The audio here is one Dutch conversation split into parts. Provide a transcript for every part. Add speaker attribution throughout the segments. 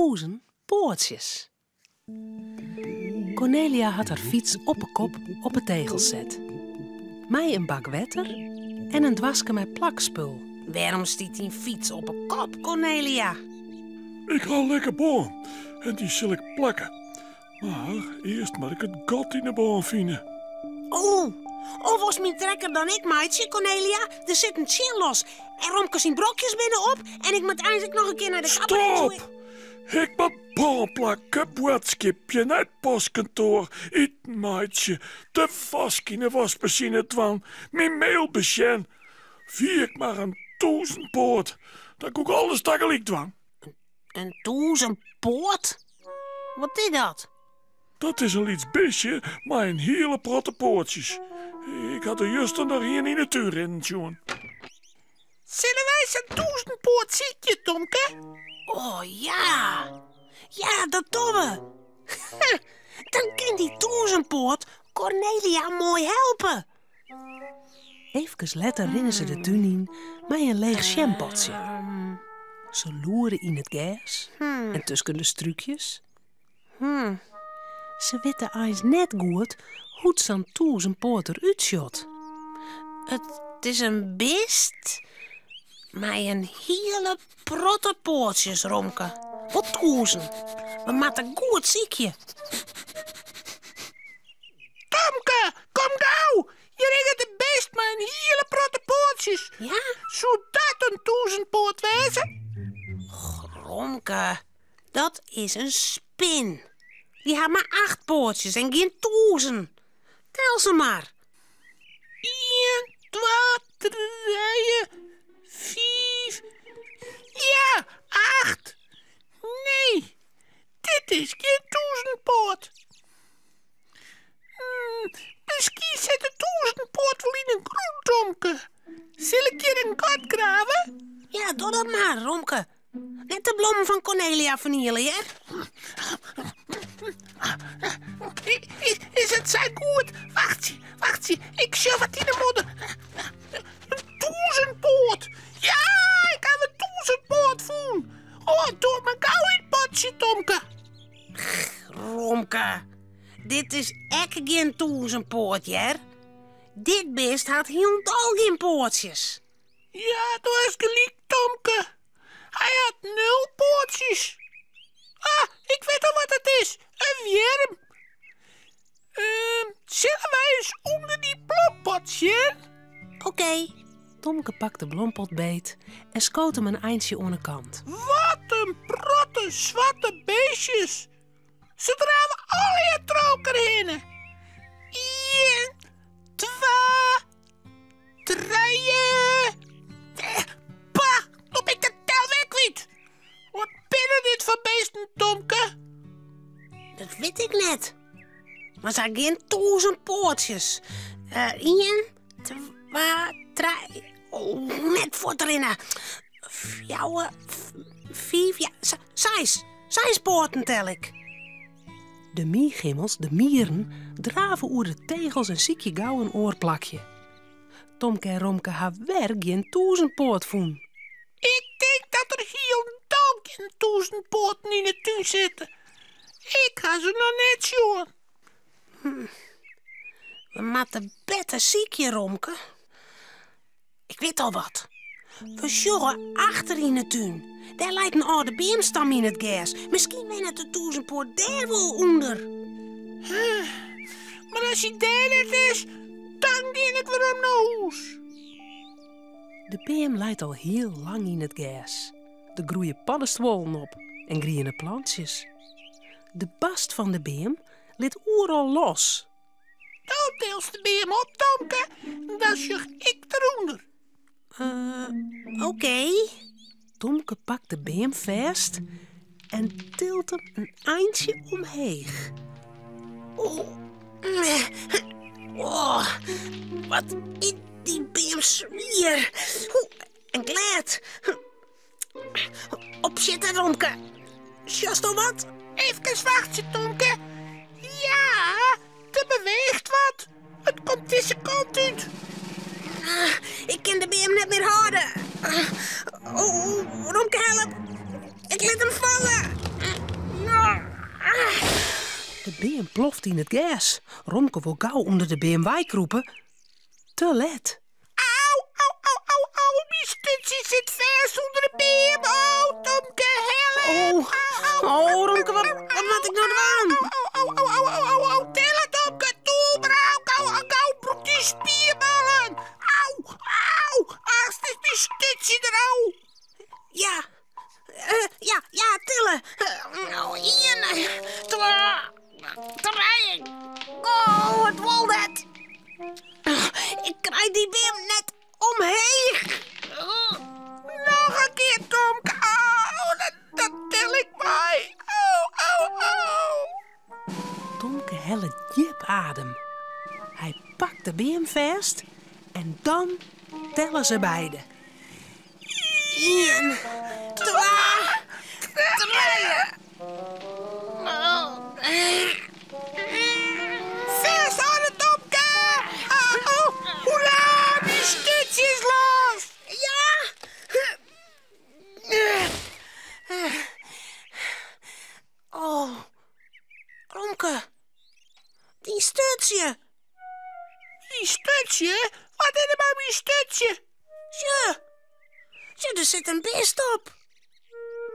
Speaker 1: 1000 poortjes. Cornelia had haar fiets op een kop op het tegel zet. Mij een bak wetter en een dwaske met plakspul.
Speaker 2: Waarom stiet die fiets op een kop, Cornelia?
Speaker 3: Ik haal lekker boom en die zal ik plakken. Maar eerst moet ik het gat in de boom vinden.
Speaker 2: Oh, was mijn trekker dan ik, meidje, Cornelia? Er zit een chill los en Romke zien brokjes binnenop en ik moet eindelijk nog een keer naar de kapper.
Speaker 3: Stop! Ik moet boom plakken, boodschapje naar het postkantoor. Het meidje, de vask in de wasmachine dwan, mijn mailbesjen. Vier ik maar een 1000 poort, dan koek alles tegelijk dwan.
Speaker 2: Een 1000 poort? Wat is dat?
Speaker 3: Dat is een liets besje, maar een hele protte poortjes. Ik had er juist nog hier in de tuin in, John.
Speaker 4: Zullen wij zo'n 1000 poort ziekje, Tomke?
Speaker 2: Oh ja. Ja, dat doen we. Dan kan die 1000 poort Cornelia mooi helpen.
Speaker 1: Even later rennen ze de tuin in met een leeg champotje. Ze loeren in het gas en tussen de struikjes. Ze weten eens net goed hoe het zo'n 1000 poort eruit shot.
Speaker 2: Het is een beest met een hele protte poortjes, Romke. Wat 1000. We maken goed ziekje.
Speaker 4: Tomke, kom gauw! Je regelt het beest met een hele protte poortjes.
Speaker 2: Ja?
Speaker 4: Zou dat een 1000 poort wezen?
Speaker 2: Romke, dat is een spin. Die heeft maar 8 poortjes en geen 1000. Tel ze maar.
Speaker 4: 1, 2, 3, 4. Ja, 8. Nee, dit is geen 1000 poort. Misschien zit de 1000 poort wel in een groen, Tomke. Zal ik hier een gat graven?
Speaker 2: Ja, doe dat maar, Romke. Net de bloemen van Cornelia vernielen, hè?
Speaker 4: Is het zo goed? Wacht je. Ik zie wat in de modder. Een 1000 poort. Ja, ik heb een 1000 poort voelen. Oh, doe me gauw in het potje, Tomke.
Speaker 2: Romke, dit is echt geen 1000 poortje, hè? Dit beest had helemaal geen poortjes.
Speaker 4: Ja, dat is gelijk, Tomke. Hij had 0 poortjes. Ah, ik weet al wat het is. Een worm. Zullen wij eens onder die bloempot zien?
Speaker 2: Oké.
Speaker 1: Tomke pakt de bloempot beet en schoot hem een eindje aan de kant.
Speaker 4: Wat een protte, zwarte beestjes. Ze draven alle je troker heen. 1, 2, 3. Pa, loop ik de tel weer kwijt. Wat binnen dit voor beesten, Tomke?
Speaker 2: Dat weet ik net. Maar ze had geen 1000 poortjes. 1, 2, 3. Oh, net voor erin. 4, 5, ja, 6. 6 poorten tel ik.
Speaker 1: De miegimmels, de mieren, draven oer de tegels en ziekje gauw een oorplakje. Tomke en Romke hebben werk geen 1000 poort voen.
Speaker 4: Ik denk dat er hier een 1000 poorten in de tuin zitten. Ik ga ze nog net zien.
Speaker 2: We moeten beter ziekje, Romke. Ik weet al wat. We sjorren achter in de tuin. Daar lijkt een oude beemstam in het gas. Misschien weet het de 1000 poort daar wel onder.
Speaker 4: Maar als hij daar net is, dan ging ik weer om naar huis.
Speaker 1: De beem leidt al heel lang in het gas. Er groeien paddenstoelen op en groene plantjes. De bast van de beem ligt overal los.
Speaker 4: Nou deelst de beem op, Tomke. Dan sjoeg ik eronder.
Speaker 2: Oké.
Speaker 1: Tomke pakt de beem vast en tilt hem een eindje omheeg.
Speaker 2: Oh, wat is die beem zwier. En glad. Opzitten, Romke. Just al wat?
Speaker 4: Even wachten, Tomke. Ja, er beweegt wat. Het komt deze kant uit.
Speaker 2: Ik kan de beem net meer houden. Romke, help. Ik liet hem vallen.
Speaker 1: ploft in het gas. Romke wil gauw onder de BMW kroepen. Te let.
Speaker 4: Au, au, au, au, au. Mijn stutje zit vast onder de beam. Oh, Tomke, help.
Speaker 2: Oh, Romke, wat moet ik nou doen?
Speaker 4: Au. Tel het, Tomke. Toe, brouw. Gauw, broek die spierballen. Au. Ach, dit is mijn stutje er, au.
Speaker 2: Ja, tillen. 1, 2, 3. Oh, wat wil dat? Ik krijg die beam net omheen.
Speaker 4: Nog een keer, Tomke. Dat tel ik mij. Au.
Speaker 1: Tomke helle diep adem. Hij pakt de beam vast en dan tellen ze beiden.
Speaker 2: 1, 2, 3.
Speaker 4: Vers aan het, Tomke. Hoera, mijn stutje is los.
Speaker 2: Ja. Oh, Romke, die stutje.
Speaker 4: Die stutje? Wat is er bij mijn stutje?
Speaker 2: Ja, er zit een beest op.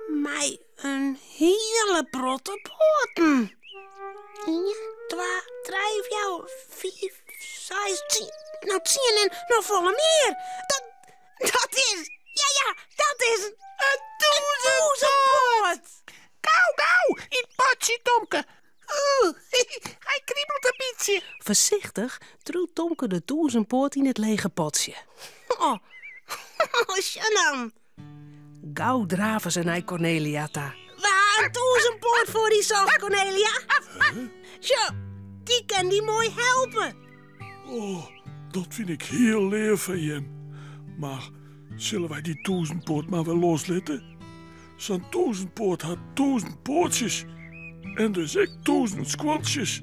Speaker 2: Mij een hele protte poten. 1, 2, 3, 4, 5, 6, 10. Nou, 10 en nog volle meer. Dat is... Ja, dat is een toezenpoot.
Speaker 4: Gauw, in het potje, Tomke. Hij kriebelt een beetje.
Speaker 1: Voorzichtig duwt Tomke de toezenpoort in het lege potje.
Speaker 2: Oh, Shannon.
Speaker 1: Gauw draven ze naar Cornelia ta.
Speaker 2: Waar een toezenpoort voor die zacht, Cornelia. Zo, die kan die mooi helpen.
Speaker 3: Oh, dat vind ik heel leer van je. Maar zullen wij die toezenpoort maar wel loslaten? Zo'n toezenpoort had 1000 poortjes. En dus ik 1000 squantjes.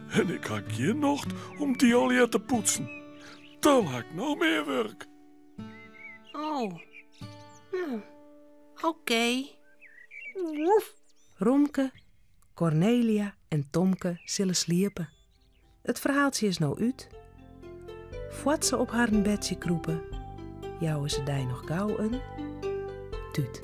Speaker 3: En ik had geen nacht om die al hier te poetsen. Dan had ik nog meer werk.
Speaker 2: Oh, oké.
Speaker 1: Romke, Cornelia en Tomke zullen sliepen. Het verhaaltje is nou uit. Voordat ze op haar bedje kroepen, jouwen ze daar nog gauw een tuut.